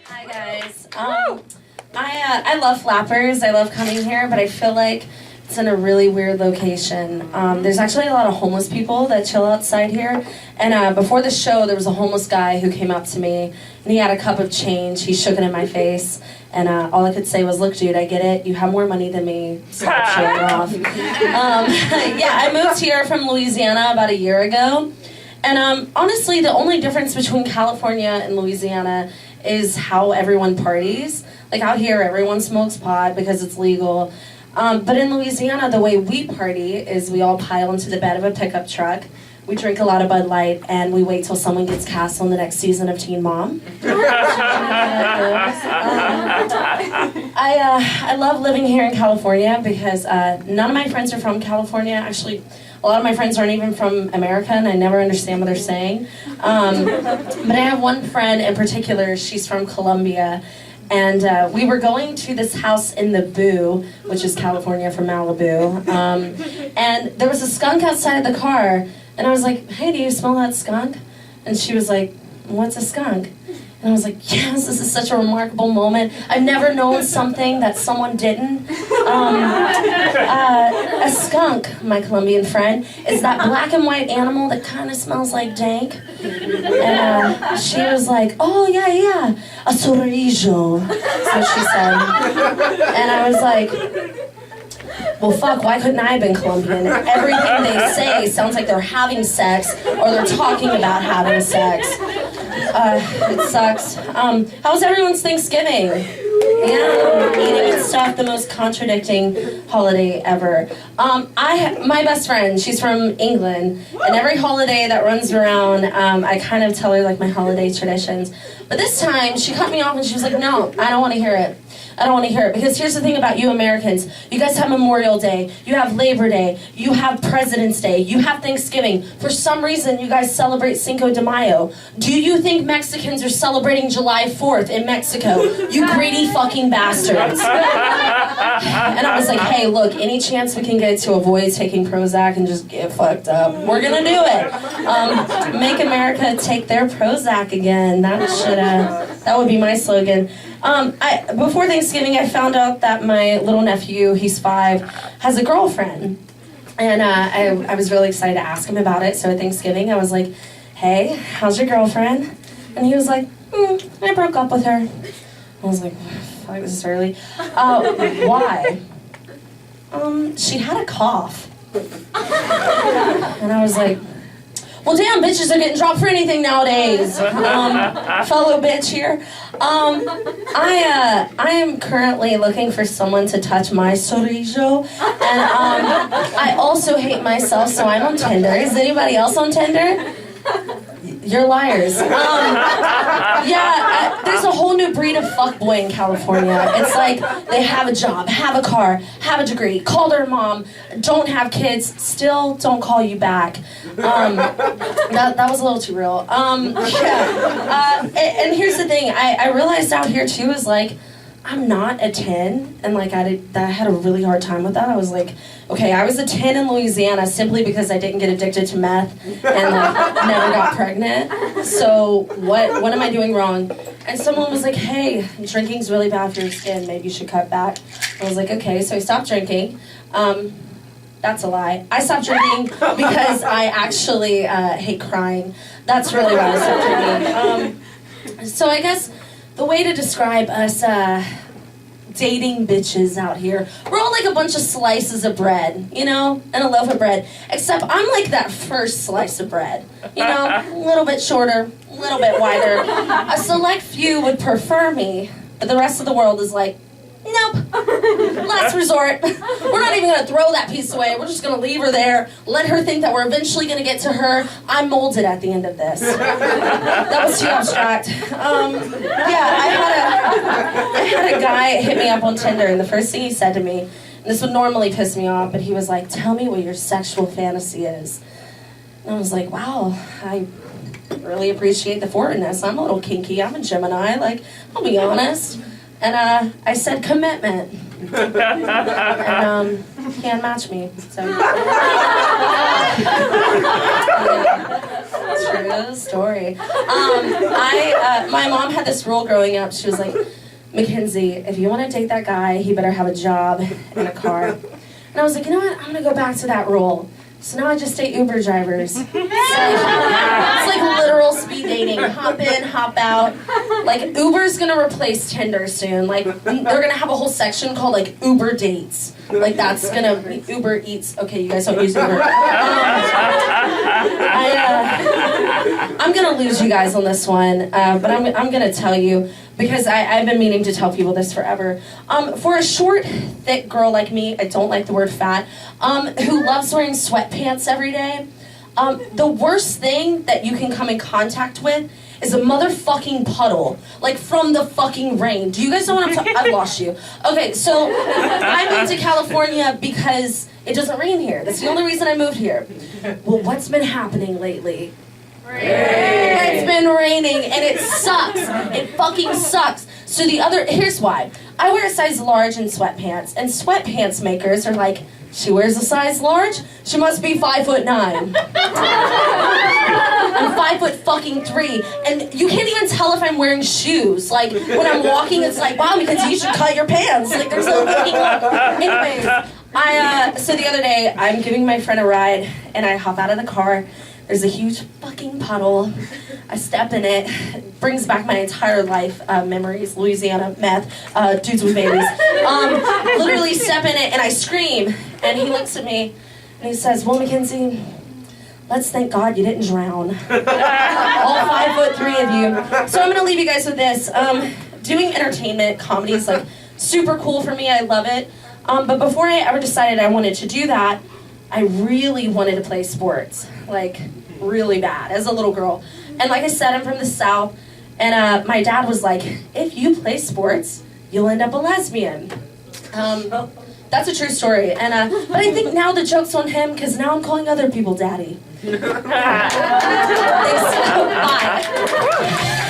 Hi guys. I love flappers. I love coming here, but I feel like it's in a really weird location. There's actually a lot of homeless people that chill outside here. And before the show, there was a homeless guy who came up to me, and he had a cup of change. He shook it in my face, and all I could say was, "Look, dude, I get it. You have more money than me. Stop showing off." Yeah, I moved here from Louisiana about a year ago. And honestly, the only difference between California and Louisiana is how everyone parties. Like out here, everyone smokes pot because it's legal. But in Louisiana, the way we party is we all pile into the bed of a pickup truck. We drink a lot of Bud Light, and we wait till someone gets cast on the next season of Teen Mom. I love living here in California because none of my friends are from California. Actually, a lot of my friends aren't even from America, and I never understand what they're saying. But I have one friend in particular. She's from Colombia. And we were going to this house in the Boo, which is California for Malibu. And there was a skunk outside of the car. And I was like, "Hey, do you smell that skunk?" And she was like, "What's a skunk?" And I was like, "Yes, this is such a remarkable moment. I've never known something that someone didn't." A skunk, my Colombian friend, is that black and white animal that kind of smells like dank. And she was like, "Oh, yeah, a sorrijo." That's what she said. And I was like, well, fuck, why couldn't I have been Colombian? Everything they say sounds like they're having sex or they're talking about having sex. It sucks. How was everyone's Thanksgiving? Yeah, eating and stuff, the most contradicting holiday ever. My best friend, she's from England, and every holiday that runs around, I kind of tell her like my holiday traditions. But this time, she cut me off and she was like, "No, I don't want to hear it. I don't want to hear it, because here's the thing about you Americans. You guys have Memorial Day, you have Labor Day, you have President's Day, you have Thanksgiving. For some reason, you guys celebrate Cinco de Mayo. Do you think Mexicans are celebrating July 4th in Mexico? You greedy fucking bastards." And I was like, "Hey, look, any chance we can get to avoid taking Prozac and just get fucked up, we're gonna do it. Make America take their Prozac again." That would be my slogan. Before Thanksgiving, I found out that my little nephew, he's 5, has a girlfriend. And I was really excited to ask him about it. So at Thanksgiving, I was like, "Hey, how's your girlfriend?" And he was like, "I broke up with her." I was like, "Fuck, this is early." Why? She had a cough. And I was like, well, damn, bitches are getting dropped for anything nowadays. Fellow bitch here. I am currently looking for someone to touch my sorrijo. And I also hate myself, so I'm on Tinder. Is anybody else on Tinder? You're liars. There's a whole new breed of fuckboy in California. It's like they have a job, have a car, have a degree, call their mom, don't have kids, still don't call you back. That was a little too real. And here's the thing, I realized out here too is like, I'm not a 10, and like I had a really hard time with that. I was like, okay, I was a 10 in Louisiana simply because I didn't get addicted to meth and like never got pregnant. So what am I doing wrong? And someone was like, "Hey, drinking's really bad for your skin. Maybe you should cut back." I was like, okay, so I stopped drinking. That's a lie. I stopped drinking because I actually hate crying. That's really why I stopped drinking. So I guess the way to describe us dating bitches out here, we're all like a bunch of slices of bread, you know, and a loaf of bread. Except I'm like that first slice of bread, you know, a little bit shorter, a little bit wider. A select few would prefer me, but the rest of the world is like, nope, last resort. We're not even gonna throw that piece away. We're just gonna leave her there, let her think that we're eventually gonna get to her. I'm molded at the end of this. That was too abstract. I had a guy hit me up on Tinder, and the first thing he said to me, and this would normally piss me off, but he was like, "Tell me what your sexual fantasy is." And I was like, wow, I really appreciate the forwardness. I'm a little kinky. I'm a Gemini. Like, I'll be honest. And I said commitment. And he unmatched me. So. Yeah, that's true. True story. My mom had this rule growing up. She was like, Mackenzie, if you want to date that guy, he better have a job and a car. And I was like, you know what? I'm going to go back to that rule. So now I just date Uber drivers. It's like literal speed dating. Hop in, hop out. Like, Uber's gonna replace Tinder soon. Like, they're gonna have a whole section called, like, Uber dates. Like, that's gonna be Uber Eats. Okay, you guys don't use Uber. I'm gonna lose you guys on this one, but I'm gonna tell you, because I've been meaning to tell people this forever. For a short, thick girl like me, I don't like the word fat, who loves wearing sweatpants every day, the worst thing that you can come in contact with is a motherfucking puddle, like from the fucking rain. Do you guys know what I'm talking? I've lost you. Okay, so I moved to California because it doesn't rain here. That's the only reason I moved here. Well, what's been happening lately? It's been raining and it sucks. It fucking sucks. So here's why. I wear a size large in sweatpants, and sweatpants makers are like, she wears a size large? She must be 5'9". I'm 5'3", and you can't even tell if I'm wearing shoes. Like, when I'm walking, it's like, wow, because you should cut your pants. Like, there's no fucking Anyways, so the other day, I'm giving my friend a ride, and I hop out of the car. There's a huge fucking puddle. I step in it. Brings back my entire life memories. Louisiana, meth, dudes with babies. Literally step in it and I scream. And he looks at me and he says, well, Mackenzie, let's thank God you didn't drown. All 5'3" of you. So I'm gonna leave you guys with this. Doing entertainment, comedy is like super cool for me. I love it. But before I ever decided I wanted to do that, I really wanted to play sports. Like, really bad, as a little girl. And like I said, I'm from the South, and my dad was like, if you play sports, you'll end up a lesbian. That's a true story. And but I think now the joke's on him, because now I'm calling other people daddy. Thanks. Bye.